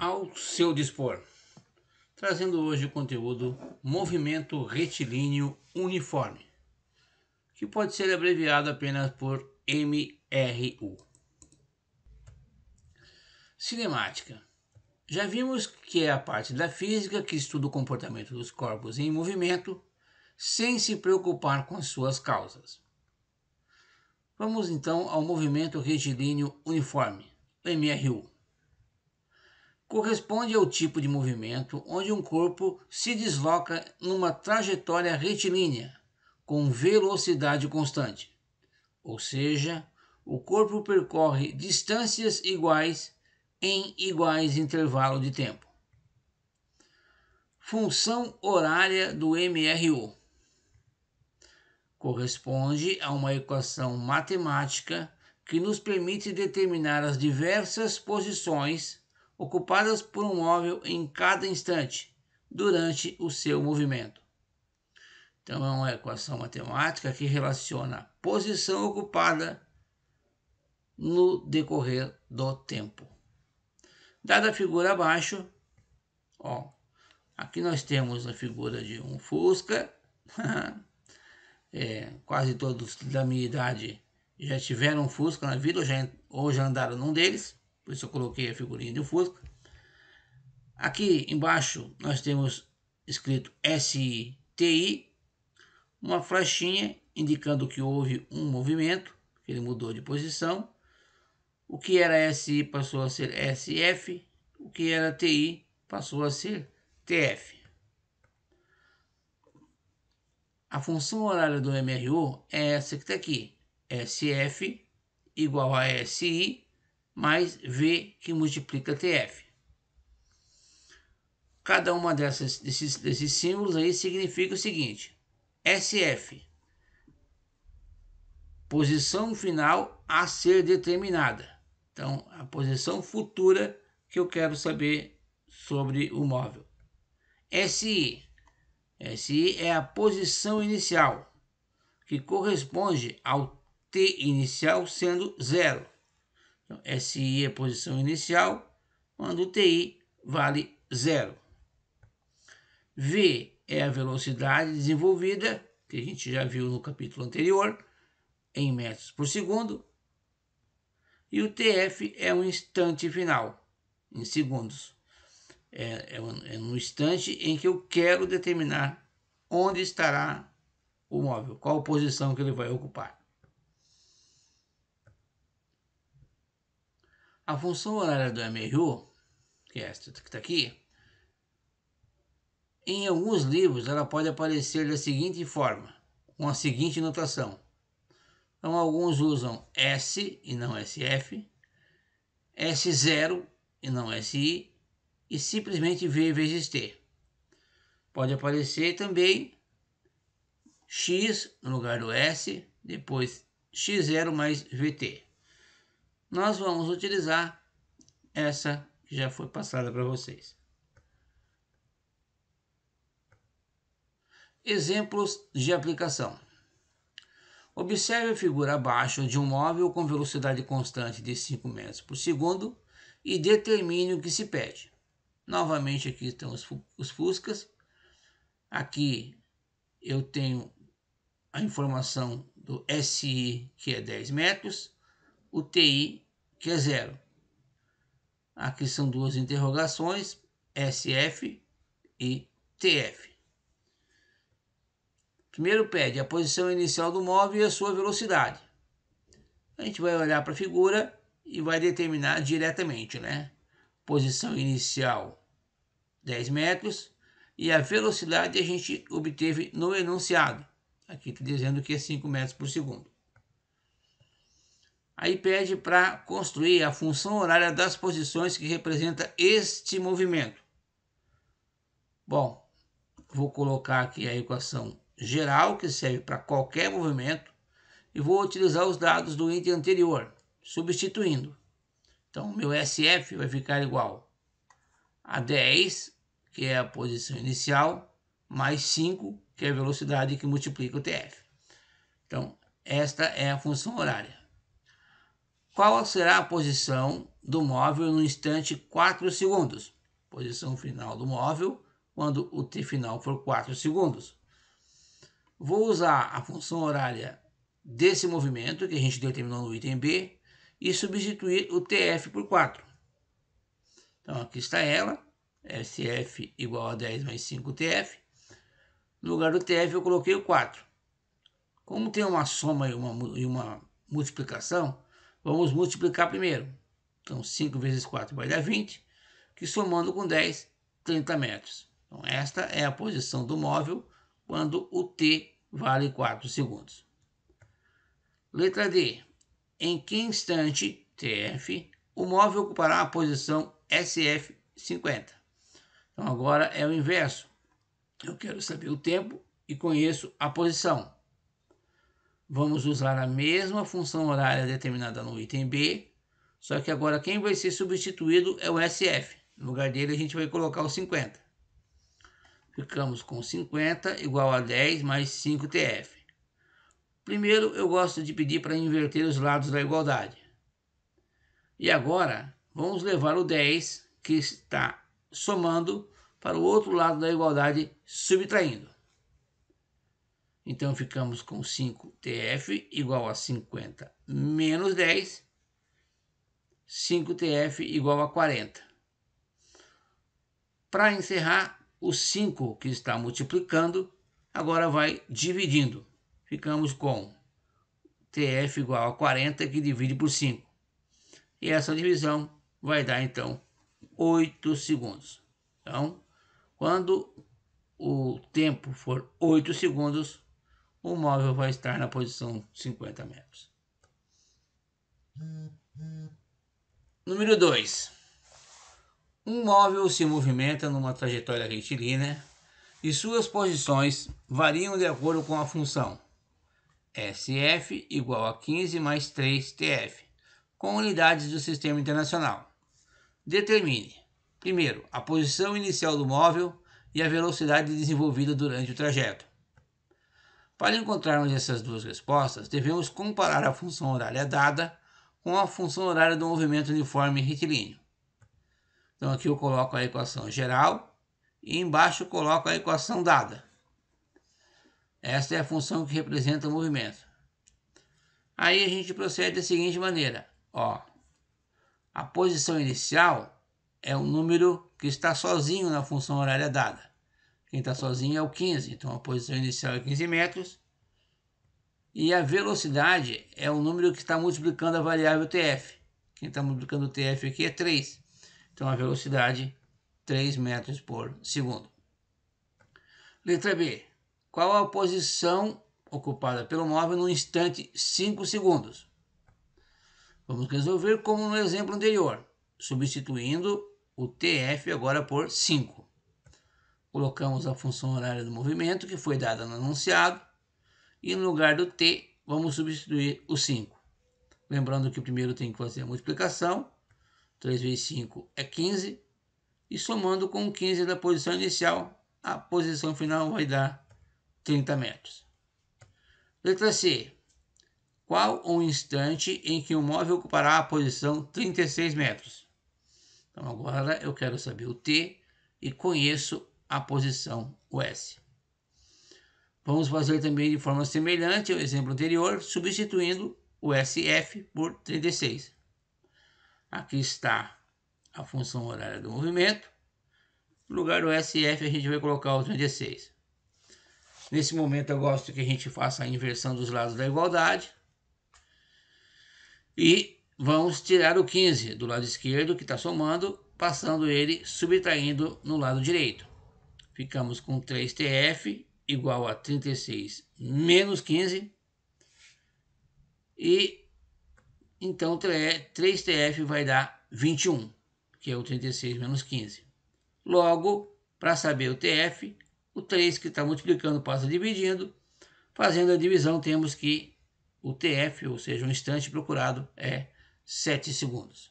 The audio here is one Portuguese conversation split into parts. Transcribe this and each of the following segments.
ao seu dispor, trazendo hoje o conteúdo Movimento Retilíneo Uniforme, que pode ser abreviado apenas por MRU. Cinemática. Já vimos que é a parte da física que estuda o comportamento dos corpos em movimento, sem se preocupar com as suas causas. Vamos então ao movimento retilíneo uniforme, MRU. Corresponde ao tipo de movimento onde um corpo se desloca numa trajetória retilínea, com velocidade constante. Ou seja, o corpo percorre distâncias iguais em iguais intervalos de tempo. Função horária do MRU. Corresponde a uma equação matemática que nos permite determinar as diversas posições ocupadas por um móvel em cada instante, durante o seu movimento. Então, é uma equação matemática que relaciona a posição ocupada no decorrer do tempo. Dada a figura abaixo, aqui nós temos a figura de um Fusca. Quase todos da minha idade já tiveram um Fusca na vida ou já andaram num deles. Por isso eu coloquei a figurinha de um Fusca. Aqui embaixo nós temos escrito STI, uma flechinha indicando que houve um movimento, que ele mudou de posição. O que era SI passou a ser SF, o que era TI passou a ser TF. A função horária do MRU é essa que está aqui, SF igual a SI mais V que multiplica TF. Cada uma desses símbolos aí significa o seguinte: SF, posição final a ser determinada. Então, a posição futura que eu quero saber sobre o móvel. SI é a posição inicial, que corresponde ao T inicial sendo 0. Então, SI é a posição inicial, quando o TI vale 0. V é a velocidade desenvolvida, que a gente já viu no capítulo anterior, em metros por segundo. E o TF é um instante final, em segundos. É no instante em que eu quero determinar onde estará o móvel, qual posição que ele vai ocupar. A função horária do MRU, que é esta que está aqui, em alguns livros ela pode aparecer da seguinte forma, com a seguinte notação. Então, alguns usam S e não SF, S0 e não SI, e simplesmente V vezes T. Pode aparecer também X no lugar do S, depois X0 mais VT. Nós vamos utilizar essa que já foi passada para vocês. Exemplos de aplicação. Observe a figura abaixo de um móvel com velocidade constante de 5 metros por segundo e determine o que se pede. Novamente aqui estão os Fuscas. Aqui eu tenho a informação do SI, que é 10 metros, o TI, que é 0. Aqui são duas interrogações, SF e TF. Primeiro pede a posição inicial do móvel e a sua velocidade. A gente vai olhar para a figura e vai determinar diretamente, né? Posição inicial 10 metros e a velocidade a gente obteve no enunciado. Aqui está dizendo que é 5 metros por segundo. Aí pede para construir a função horária das posições que representa este movimento. Bom, vou colocar aqui a equação geral, que serve para qualquer movimento, e vou utilizar os dados do item anterior, substituindo. Então, meu SF vai ficar igual a 10, que é a posição inicial, mais 5, que é a velocidade que multiplica o TF. Então, esta é a função horária. Qual será a posição do móvel no instante 4 segundos? posição final do móvel, quando o t final for 4 segundos. Vou usar a função horária desse movimento, que a gente determinou no item B, e substituir o TF por 4. Então, aqui está ela, SF igual a 10 mais 5 TF. No lugar do TF, eu coloquei o 4. Como tem uma soma e uma multiplicação, vamos multiplicar primeiro. Então, 5 vezes 4 vai dar 20, que somando com 10, 30 metros. Então, esta é a posição do móvel quando o T vale 4 segundos. Letra D. Em que instante, TF, o móvel ocupará a posição SF50? Então, agora é o inverso. Eu quero saber o tempo e conheço a posição. Vamos usar a mesma função horária determinada no item B, só que agora quem vai ser substituído é o SF. No lugar dele a gente vai colocar o 50. Ficamos com 50 igual a 10 mais 5 TF. Primeiro eu gosto de pedir para inverter os lados da igualdade. E agora vamos levar o 10 que está somando para o outro lado da igualdade subtraindo. Então ficamos com 5TF igual a 50 menos 10, 5TF igual a 40. Para encerrar, o 5 que está multiplicando agora vai dividindo. Ficamos com TF igual a 40 que divide por 5. E essa divisão vai dar então 8 segundos. Então, quando o tempo for 8 segundos, o móvel vai estar na posição 50 metros. Número 2. Um móvel se movimenta numa trajetória retilínea e suas posições variam de acordo com a função SF igual a 15 mais 3 TF, com unidades do Sistema Internacional. Determine, primeiro, a posição inicial do móvel e a velocidade desenvolvida durante o trajeto. Para encontrarmos essas duas respostas, devemos comparar a função horária dada com a função horária do movimento uniforme retilíneo. Então aqui eu coloco a equação geral e embaixo eu coloco a equação dada. Esta é a função que representa o movimento. Aí a gente procede da seguinte maneira. A posição inicial é o número que está sozinho na função horária dada. Quem está sozinho é o 15, então a posição inicial é 15 metros. E a velocidade é o número que está multiplicando a variável TF. Quem está multiplicando o TF aqui é 3. Então a velocidade 3 metros por segundo. Letra B. Qual a posição ocupada pelo móvel no instante 5 segundos? Vamos resolver como no exemplo anterior, substituindo o TF agora por 5. Colocamos a função horária do movimento que foi dada no enunciado e no lugar do T vamos substituir o 5. Lembrando que primeiro tem que fazer a multiplicação. 3 vezes 5 é 15. E somando com 15 da posição inicial, a posição final vai dar 30 metros. Letra C. Qual o instante em que o móvel ocupará a posição 36 metros? Então agora eu quero saber o T e conheço a posição S. Vamos fazer também de forma semelhante ao exemplo anterior, substituindo o SF por 36. Aqui está a função horária do movimento. No lugar do SF a gente vai colocar o 36. Nesse momento eu gosto que a gente faça a inversão dos lados da igualdade. E vamos tirar o 15 do lado esquerdo que está somando, passando ele subtraindo no lado direito. Ficamos com 3TF igual a 36 menos 15. E então 3TF vai dar 21, que é o 36 menos 15. Logo, para saber o TF, o 3 que está multiplicando passa dividindo. Fazendo a divisão, temos que o TF, ou seja, o instante procurado, é 7 segundos.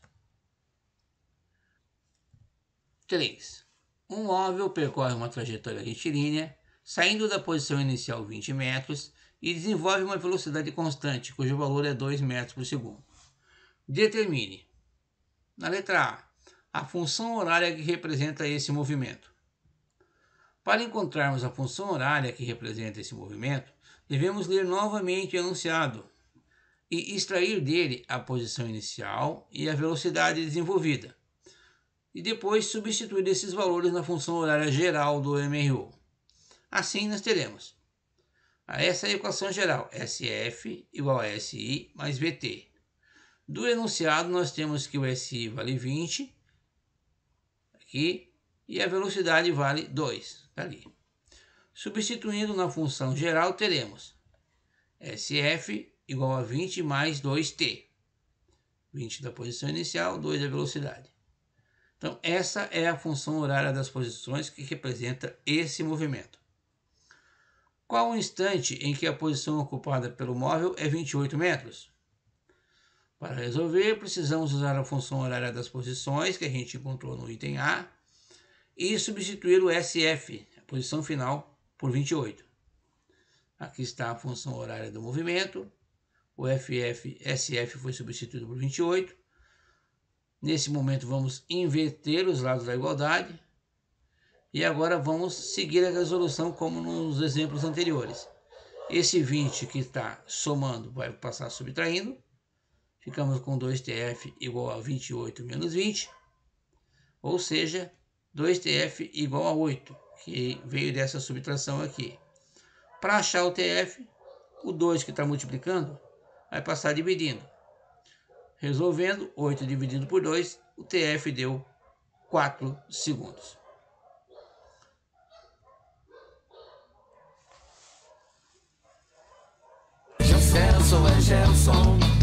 3. Um móvel percorre uma trajetória retilínea, saindo da posição inicial 20 metros e desenvolve uma velocidade constante, cujo valor é 2 metros por segundo. Determine. Na letra A, a função horária que representa esse movimento. Para encontrarmos a função horária que representa esse movimento, devemos ler novamente o enunciado e extrair dele a posição inicial e a velocidade desenvolvida, e depois substituir esses valores na função horária geral do MRU. Assim nós teremos essa equação geral, SF igual a SI mais VT. Do enunciado nós temos que o SI vale 20, aqui, e a velocidade vale 2, tá ali. Substituindo na função geral teremos SF igual a 20 mais 2T. 20 da posição inicial, 2 da velocidade. Então, essa é a função horária das posições que representa esse movimento. Qual o instante em que a posição ocupada pelo móvel é 28 metros? Para resolver, precisamos usar a função horária das posições que a gente encontrou no item A e substituir o SF, a posição final, por 28. Aqui está a função horária do movimento. O SF foi substituído por 28. Nesse momento vamos inverter os lados da igualdade. E agora vamos seguir a resolução como nos exemplos anteriores. Esse 20 que está somando vai passar subtraindo. Ficamos com 2TF igual a 28 menos 20. Ou seja, 2TF igual a 8, que veio dessa subtração aqui. Para achar o TF, o 2 que está multiplicando vai passar dividindo. Resolvendo, 8 dividido por 2, o TF deu 4 segundos. Gelson é Gelson.